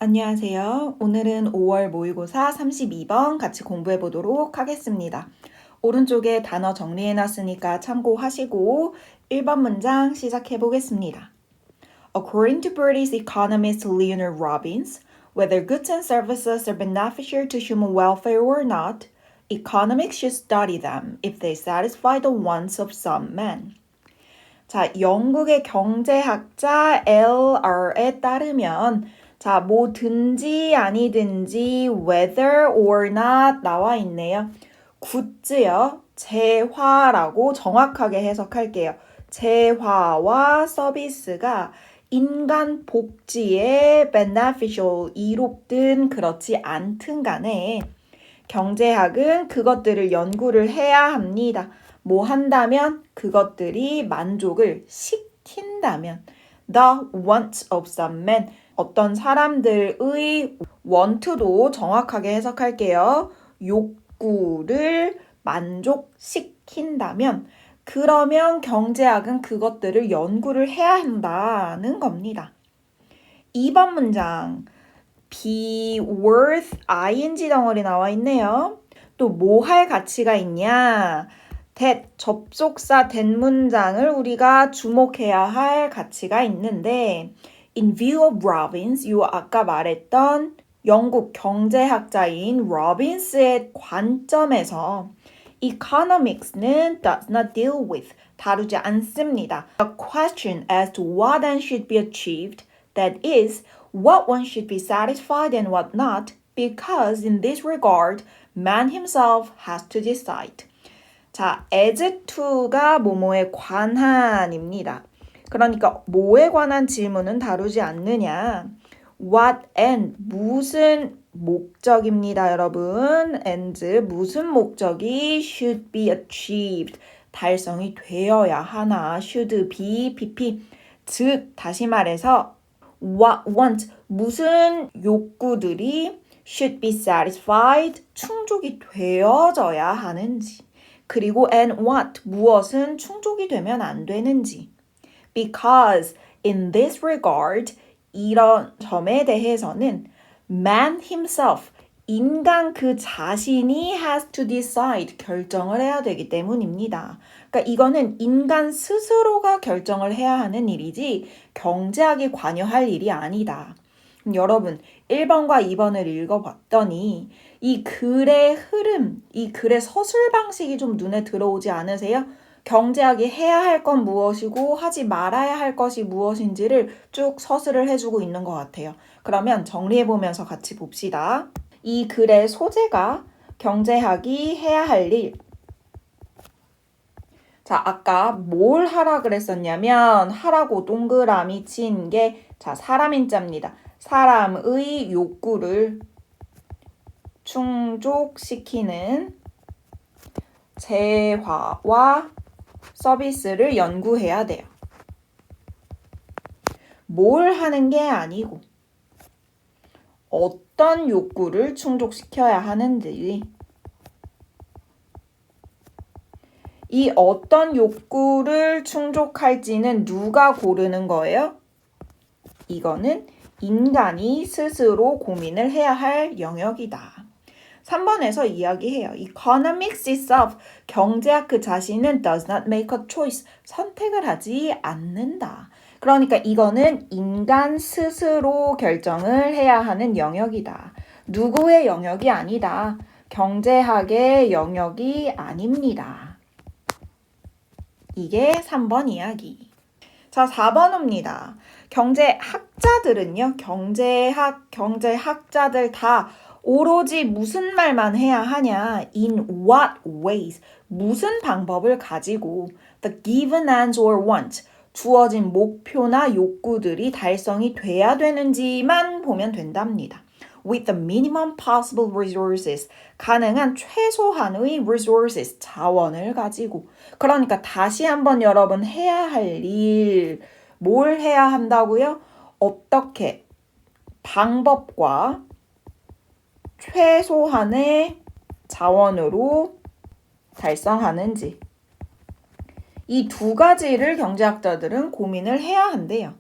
안녕하세요. 오늘은 5월 모의고사 32번 같이 공부해 보도록 하겠습니다. 오른쪽에 단어 정리해 놨으니까 참고하시고 1번 문장 시작해 보겠습니다. According to British economist Leonard Robbins, whether goods and services are beneficial to human welfare or not, economics should study them if they satisfy the wants of some men. 자, 영국의 경제학자 L.R.에 따르면 뭐든지 아니든지 whether or not 나와 있네요. 굿즈요. 재화라고 정확하게 해석할게요. 재화와 서비스가 인간 복지에 beneficial, 이롭든 그렇지 않든 간에 경제학은 그것들을 연구를 해야 합니다. 뭐 한다면 그것들이 만족을 시킨다면 the wants of some men 어떤 사람들의 want도 정확하게 해석할게요. 욕구를 만족시킨다면 그러면 경제학은 그것들을 연구를 해야 한다는 겁니다. 2번 문장 be worth ing 덩어리 나와 있네요. 또 뭐 할 가치가 있냐? that 접속사 that 문장을 우리가 주목해야 할 가치가 있는데 in view of Robbins, 요 아까 말했던 영국 경제학자인 로빈스의 관점에서 economics는 does not deal with, 다루지 않습니다. A question as to what one should be achieved, that is, what one should be satisfied and what not, because in this regard, man himself has to decide. 자, as to가 뭐뭐에 관한입니다. 그러니까 뭐에 관한 질문은 다루지 않느냐. What and 무슨 목적입니다, 여러분. and 무슨 목적이 should be achieved. 달성이 되어야 하나. should be, pp. 즉, 다시 말해서 what want, 무슨 욕구들이 should be satisfied, 충족이 되어져야 하는지. 그리고 and what, 무엇은 충족이 되면 안 되는지. Because in this regard, 이런 점에 대해서는 man himself, 인간 그 자신이 has to decide, 결정을 해야 되기 때문입니다. 그러니까 이거는 인간 스스로가 결정을 해야 하는 일이지 경제학이 관여할 일이 아니다. 여러분 1번과 2번을 읽어봤더니 이 글의 흐름, 이 글의 서술 방식이 좀 눈에 들어오지 않으세요? 경제학이 해야 할 건 무엇이고 하지 말아야 할 것이 무엇인지를 쭉 서술을 해주고 있는 것 같아요. 그러면 정리해보면서 같이 봅시다. 이 글의 소재가 경제학이 해야 할 일. 자, 아까 뭘 하라 그랬었냐면 하라고 동그라미 친 게 사람 인자입니다. 사람의 욕구를 충족시키는 재화와 서비스를 연구해야 돼요. 뭘 하는 게 아니고 어떤 욕구를 충족시켜야 하는지, 이 어떤 욕구를 충족할지는 누가 고르는 거예요? 이거는 인간이 스스로 고민을 해야 할 영역이다. 3번에서 이야기해요. Economics itself, 경제학 그 자신은 does not make a choice, 선택을 하지 않는다. 그러니까 이거는 인간 스스로 결정을 해야 하는 영역이다. 누구의 영역이 아니다. 경제학의 영역이 아닙니다. 이게 3번 이야기. 자, 4번입니다. 경제학자들은요, 경제학자들 다 오로지 무슨 말만 해야 하냐? In what ways? 무슨 방법을 가지고 the given ends or want, 주어진 목표나 욕구들이 달성이 돼야 되는지만 보면 된답니다. With the minimum possible resources, 가능한 최소한의 resources, 자원을 가지고. 그러니까 다시 한번 여러분 해야 할 일, 뭘 해야 한다고요? 어떻게 방법과 최소한의 자원으로 달성하는지. 이 두 가지를 경제학자들은 고민을 해야 한대요.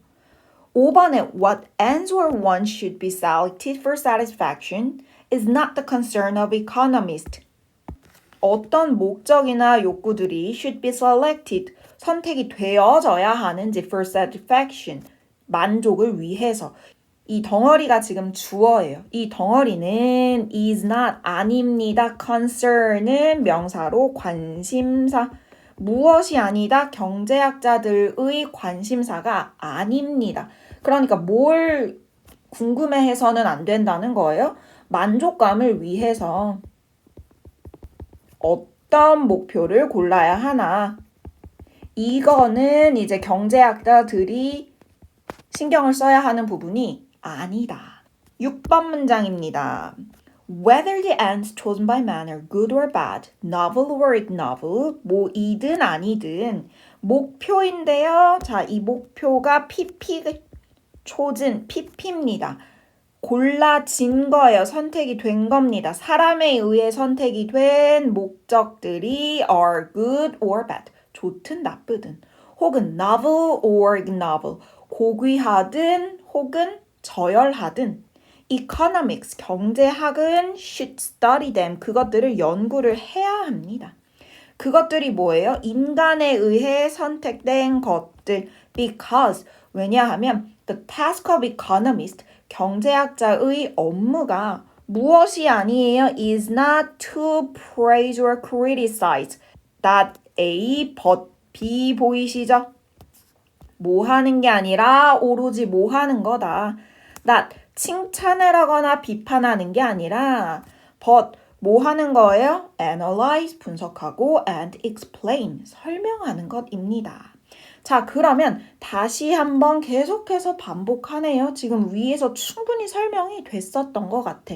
5번에 what ends or wants should be selected for satisfaction is not the concern of economists. 어떤 목적이나 욕구들이 should be selected, 선택이 되어져야 하는지 for satisfaction, 만족을 위해서. 이 덩어리가 지금 주어예요. 이 덩어리는 is not, 아닙니다. concern은 명사로 관심사. 무엇이 아니다? 경제학자들의 관심사가 아닙니다. 그러니까 뭘 궁금해해서는 안 된다는 거예요. 만족감을 위해서 어떤 목표를 골라야 하나. 이거는 이제 경제학자들이 신경을 써야 하는 부분이 아니다. 6번 문장입니다. Whether the ends chosen by man are good or bad, novel or ignoble, 뭐이든 아니든 목표인데요. 자, 이 목표가 PP입니다. 골라진 거예요. 선택이 된 겁니다. 사람에 의해 선택이 된 목적들이 are good or bad, 좋든 나쁘든, 혹은 novel or ignoble, 고귀하든 혹은 저열하든. economics, 경제학은 should study them, 그것들을 연구를 해야 합니다. 그것들이 뭐예요? 인간에 의해 선택된 것들. because, 왜냐하면 the task of economist, 경제학자의 업무가 무엇이 아니에요? is not to praise or criticize that A but B 보이시죠? 뭐 하는 게 아니라 오로지 뭐 하는 거다. that 칭찬을 하거나 비판하는 게 아니라 but 뭐 하는 거예요? analyze, 분석하고 and explain, 설명하는 것입니다. 자, 그러면 다시 한번 계속해서 반복하네요. 지금 위에서 충분히 설명이 됐었던 것 같아.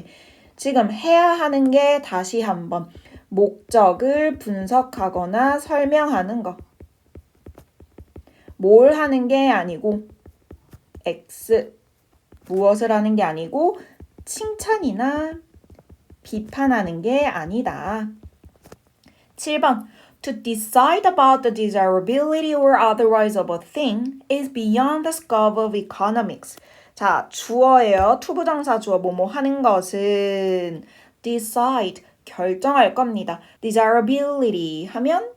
지금 해야 하는 게 다시 한번 목적을 분석하거나 설명하는 거. 뭘 하는 게 아니고 X, 무엇을 하는 게 아니고 칭찬이나 비판하는 게 아니다. 7번. To decide about the desirability or otherwise of a thing is beyond the scope of economics. 자, 주어예요. 투부정사 주어 뭐뭐 하는 것은 decide, 결정할 겁니다. desirability 하면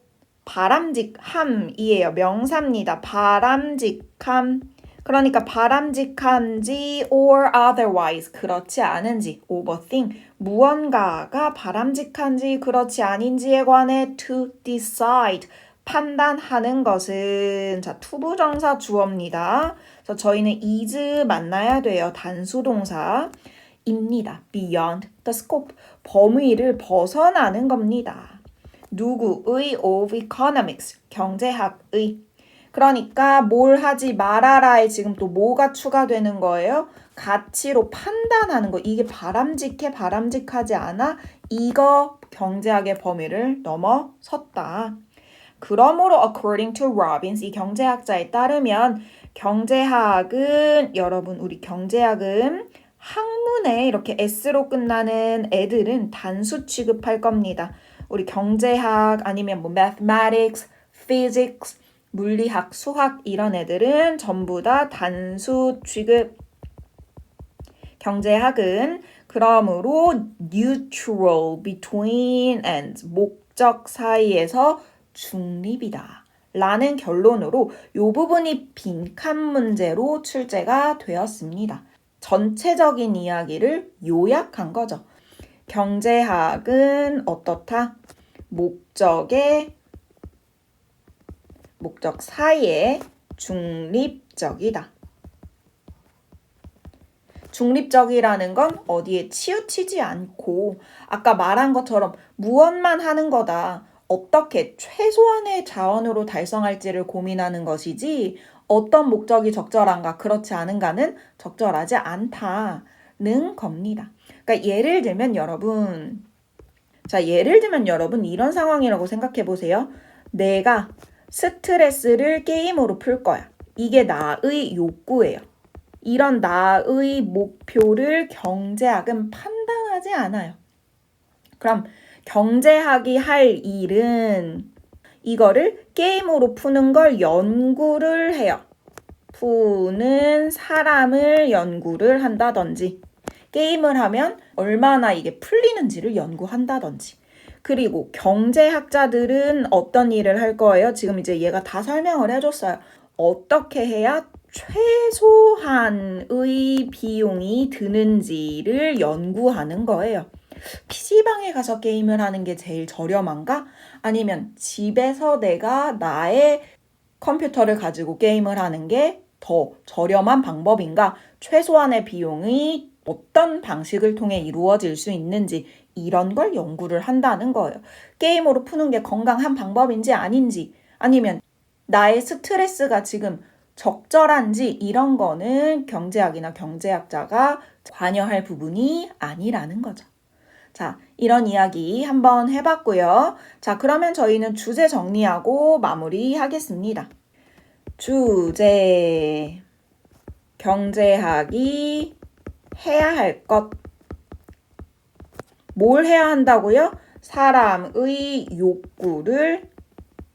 바람직함이에요. 명사입니다. 바람직함. 그러니까 바람직한지 or otherwise, 그렇지 않은지, of a thing, 무언가가 바람직한지 그렇지 아닌지에 관해 to decide, 판단하는 것은, 자, 투부정사 주어입니다. 그래서 저희는 is 만나야 돼요. 단수동사입니다. beyond the scope, 범위를 벗어나는 겁니다. 누구의? of economics, 경제학의. 그러니까 뭘 하지 말아라에 지금 또 뭐가 추가되는 거예요? 가치로 판단하는 거. 이게 바람직해, 바람직하지 않아? 이거 경제학의 범위를 넘어섰다. 그러므로 according to Robbins, 이 경제학자에 따르면 경제학은, 여러분 우리 경제학은 학문에 이렇게 S로 끝나는 애들은 단수 취급할 겁니다. 우리 경제학 아니면 뭐 mathematics, physics, 물리학, 수학 이런 애들은 전부 다 단수 취급. 경제학은 그러므로 neutral, between ends, 목적 사이에서 중립이다 라는 결론으로 이 부분이 빈칸 문제로 출제가 되었습니다. 전체적인 이야기를 요약한 거죠. 경제학은 어떻다? 목적 사이에 중립적이다. 중립적이라는 건 어디에 치우치지 않고 아까 말한 것처럼 무엇만 하는 거다. 어떻게 최소한의 자원으로 달성할지를 고민하는 것이지 어떤 목적이 적절한가 그렇지 않은가는 적절하지 않다는 겁니다. 그러니까 예를 들면 여러분 이런 상황이라고 생각해 보세요. 내가 스트레스를 게임으로 풀 거야. 이게 나의 욕구예요. 이런 나의 목표를 경제학은 판단하지 않아요. 그럼 경제학이 할 일은 이거를 게임으로 푸는 걸 연구를 해요. 푸는 사람을 연구를 한다든지 게임을 하면 얼마나 이게 풀리는지를 연구한다든지 그리고 경제학자들은 어떤 일을 할 거예요? 지금 이제 얘가 다 설명을 해줬어요. 어떻게 해야 최소한의 비용이 드는지를 연구하는 거예요. PC방에 가서 게임을 하는 게 제일 저렴한가? 아니면 집에서 내가 나의 컴퓨터를 가지고 게임을 하는 게 더 저렴한 방법인가? 최소한의 비용이 어떤 방식을 통해 이루어질 수 있는지 이런 걸 연구를 한다는 거예요. 게임으로 푸는 게 건강한 방법인지 아닌지 아니면 나의 스트레스가 지금 적절한지 이런 거는 경제학이나 경제학자가 관여할 부분이 아니라는 거죠. 자, 이런 이야기 한번 해봤고요. 자, 그러면 저희는 주제 정리하고 마무리하겠습니다. 주제, 경제학이 해야 할 것. 뭘 해야 한다고요? 사람의 욕구를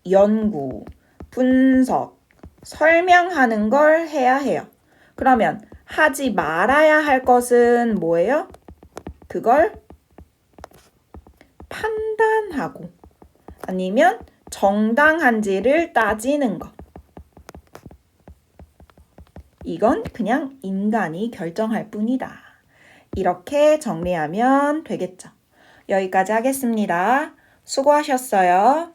연구, 분석, 설명하는 걸 해야 해요. 그러면 하지 말아야 할 것은 뭐예요? 그걸 판단하고 아니면 정당한지를 따지는 것. 이건 그냥 인간이 결정할 뿐이다. 이렇게 정리하면 되겠죠. 여기까지 하겠습니다. 수고하셨어요.